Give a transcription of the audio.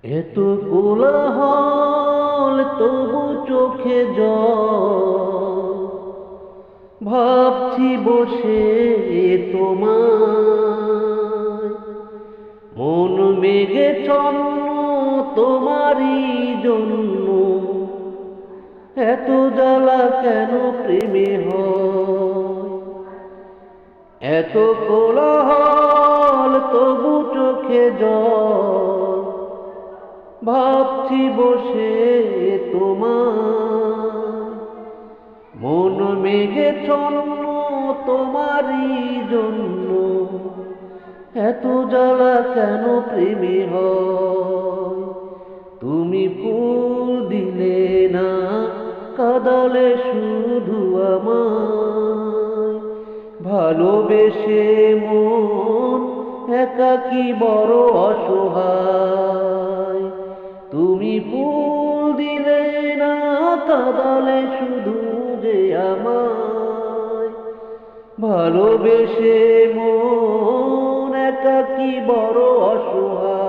এত কোলাহল তবু চোখে জল, ভাবছি বসে তোমায়। মন মেঘে ছন্ন তোমারই জন্য, এত জ্বালা কেন প্রেমে হয়। এত কোলাহল তবু চোখে জল, ভাবছি বসে তোমায়। মন মেঘে ছন্ন তোমারই জন্য, এত জ্বালা কেন প্রেমে হয়। তুমি ফুল দিলে না, কাঁদালে শুধু আমায়। ভালোবেসে মন একাকী বড় অসহায়। তুমি ফুল দিলে না, কাঁদালে শুধু যে আমায়। ভালোবেসে মন একাকী বড় অসহায়।